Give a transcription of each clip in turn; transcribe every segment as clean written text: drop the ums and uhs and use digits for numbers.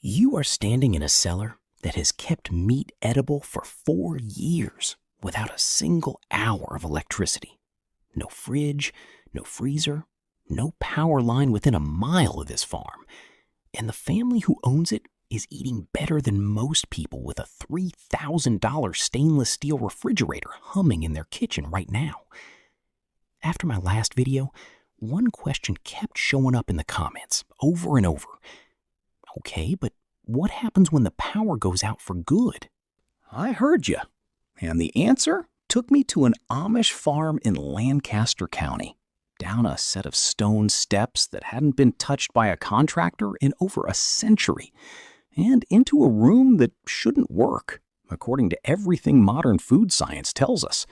You are standing in a cellar that has kept meat edible for 4 years without a single hour of electricity. No fridge, no freezer, no power line within a mile of this farm. And the family who owns it is eating better than most people with a $3,000 stainless steel refrigerator humming in their kitchen right now. After my last video, one question kept showing up in the comments over and over. Okay, but what happens when the power goes out for good? I heard you. And the answer took me to an Amish farm in Lancaster County, down a set of stone steps that hadn't been touched by a contractor in over a century, and into a room that shouldn't work, according to everything modern food science tells us.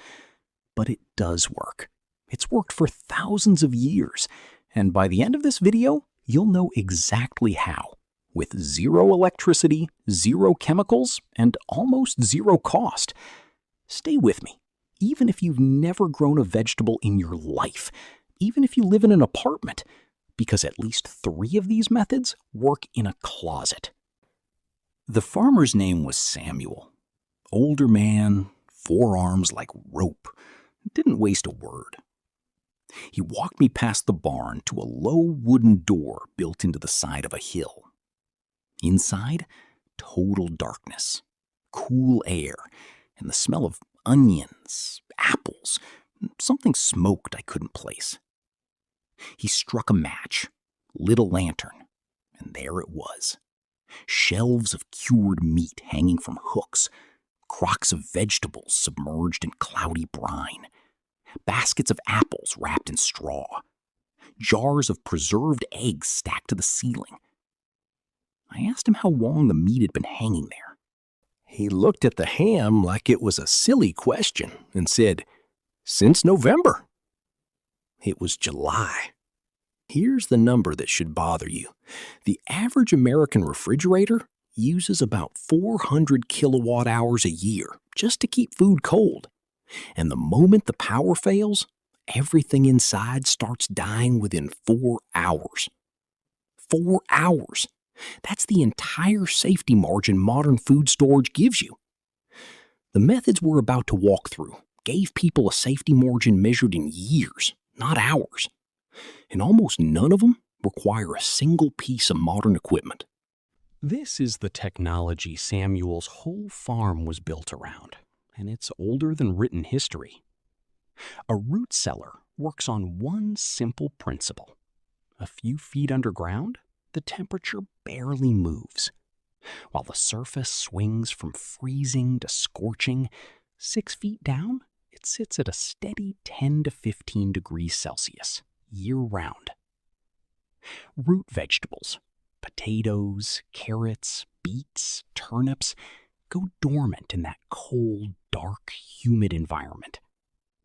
But it does work. It's worked for thousands of years, and by the end of this video, you'll know exactly how. With zero electricity, zero chemicals, and almost zero cost. Stay with me. Even if you've never grown a vegetable in your life, even if you live in an apartment, because at least 3 of these methods work in a closet. The farmer's name was Samuel. Older man, forearms like rope. Didn't waste a word. He walked me past the barn to a low wooden door built into the side of a hill. Inside, total darkness, cool air, and the smell of onions, apples, something smoked I couldn't place. He struck a match, lit a lantern, and there it was. Shelves of cured meat hanging from hooks, crocks of vegetables submerged in cloudy brine, baskets of apples wrapped in straw, jars of preserved eggs stacked to the ceiling. I asked him how long the meat had been hanging there. He looked at the ham like it was a silly question and said, "Since November." It was July. Here's the number that should bother you. The average American refrigerator uses about 400 kilowatt hours a year just to keep food cold. And the moment the power fails, everything inside starts dying within 4 hours. 4 hours. That's the entire safety margin modern food storage gives you. The methods we're about to walk through gave people a safety margin measured in years, not hours. And almost none of them require a single piece of modern equipment. This is the technology Samuel's whole farm was built around, and it's older than written history. A root cellar works on one simple principle. A few feet underground, the temperature barely moves. While the surface swings from freezing to scorching, 6 feet down, it sits at a steady 10 to 15 degrees Celsius, year-round. Root vegetables, potatoes, carrots, beets, turnips, go dormant in that cold, dark, humid environment.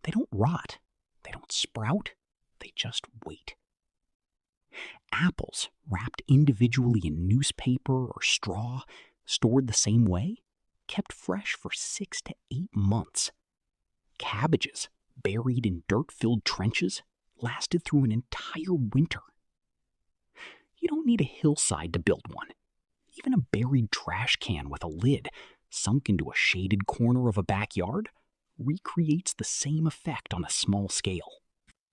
They don't rot, they don't sprout, they just wait. Apples, wrapped individually in newspaper or straw, stored the same way, kept fresh for 6 to 8 months. Cabbages, buried in dirt-filled trenches, lasted through an entire winter. You don't need a hillside to build one. Even a buried trash can with a lid, sunk into a shaded corner of a backyard, recreates the same effect on a small scale.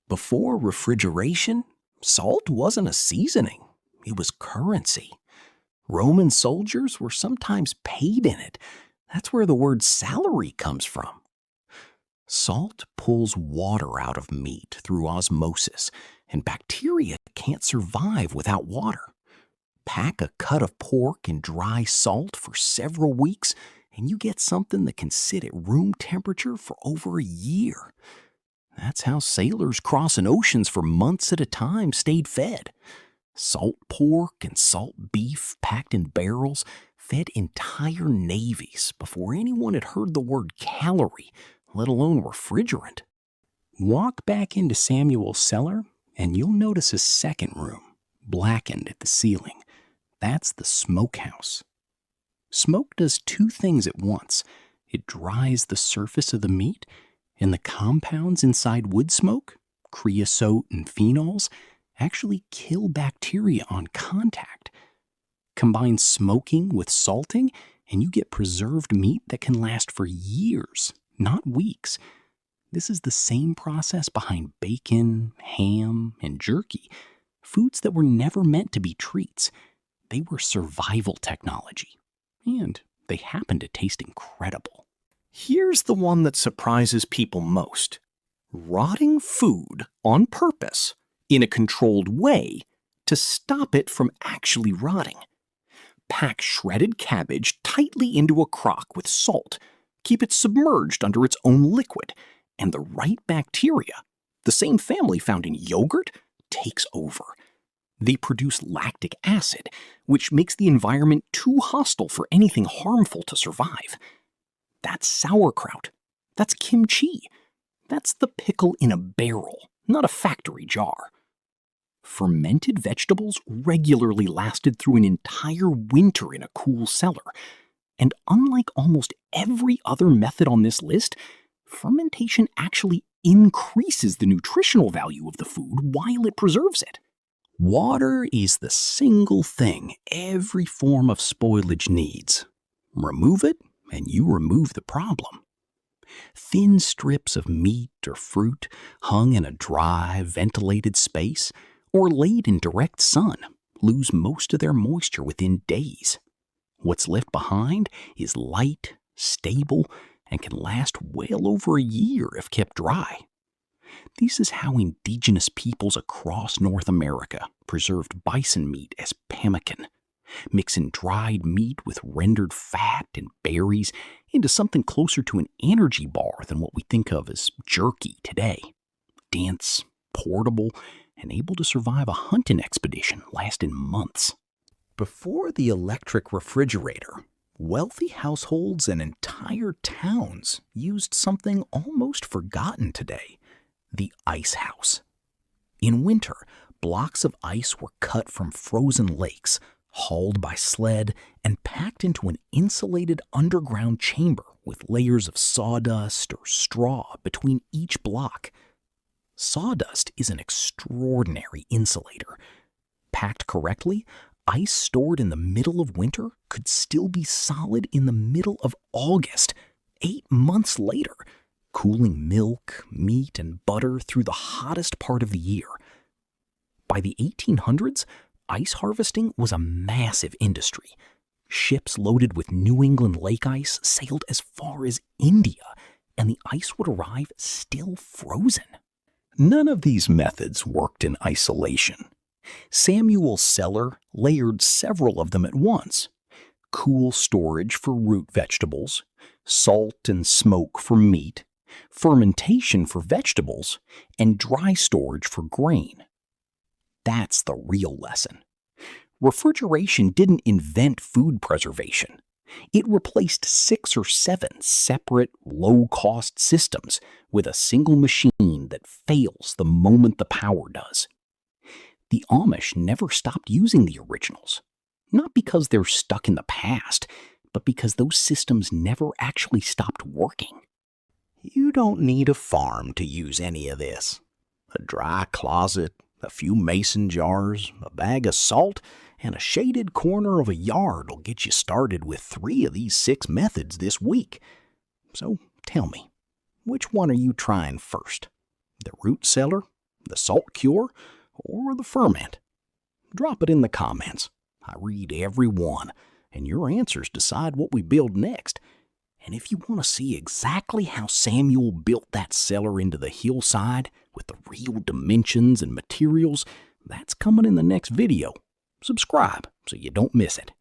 Before refrigeration, salt wasn't a seasoning, it was currency. Roman soldiers were sometimes paid in it. That's where the word salary comes from. Salt pulls water out of meat through osmosis, and bacteria can't survive without water. Pack a cut of pork in dry salt for several weeks, and you get something that can sit at room temperature for over a year. That's how sailors crossing oceans for months at a time stayed fed. Salt pork and salt beef packed in barrels fed entire navies before anyone had heard the word calorie, let alone refrigerant. Walk back into Samuel's cellar and you'll notice a second room, blackened at the ceiling. That's the smokehouse. Smoke does 2 things at once. It dries the surface of the meat, and the compounds inside wood smoke, creosote and phenols, actually kill bacteria on contact. Combine smoking with salting, and you get preserved meat that can last for years, not weeks. This is the same process behind bacon, ham, and jerky, foods that were never meant to be treats. They were survival technology, and they happen to taste incredible. Here's the one that surprises people most. Rotting food on purpose, in a controlled way, to stop it from actually rotting. Pack shredded cabbage tightly into a crock with salt. Keep it submerged under its own liquid, and the right bacteria, the same family found in yogurt, takes over. They produce lactic acid, which makes the environment too hostile for anything harmful to survive. That's sauerkraut. That's kimchi. That's the pickle in a barrel, not a factory jar. Fermented vegetables regularly lasted through an entire winter in a cool cellar. And unlike almost every other method on this list, fermentation actually increases the nutritional value of the food while it preserves it. Water is the single thing every form of spoilage needs. Remove it, and you remove the problem. Thin strips of meat or fruit hung in a dry, ventilated space or laid in direct sun lose most of their moisture within days. What's left behind is light, stable, and can last well over a year if kept dry. This is how indigenous peoples across North America preserved bison meat as pemmican, mixing dried meat with rendered fat and berries into something closer to an energy bar than what we think of as jerky today. Dense, portable, and able to survive a hunting expedition lasting months. Before the electric refrigerator, wealthy households and entire towns used something almost forgotten today: the ice house. In winter, blocks of ice were cut from frozen lakes, hauled by sled, and packed into an insulated underground chamber with layers of sawdust or straw between each block. Sawdust is an extraordinary insulator. Packed correctly, ice stored in the middle of winter could still be solid in the middle of August, 8 months later, cooling milk, meat, and butter through the hottest part of the year. By the 1800s, ice harvesting was a massive industry. Ships loaded with New England lake ice sailed as far as India, and the ice would arrive still frozen. None of these methods worked in isolation. Samuel Seller layered several of them at once: cool storage for root vegetables, salt and smoke for meat, fermentation for vegetables, and dry storage for grain. That's the real lesson. Refrigeration didn't invent food preservation. It replaced 6 or 7 separate, low-cost systems with a single machine that fails the moment the power does. The Amish never stopped using the originals, not because they're stuck in the past, but because those systems never actually stopped working. You don't need a farm to use any of this. A dry closet, a few mason jars, a bag of salt, and a shaded corner of a yard will get you started with 3 of these 6 methods this week. So tell me, which one are you trying first? The root cellar, the salt cure, or the ferment? Drop it in the comments. I read every one, and your answers decide what we build next. And if you want to see exactly how Samuel built that cellar into the hillside with the real dimensions and materials, that's coming in the next video. Subscribe so you don't miss it.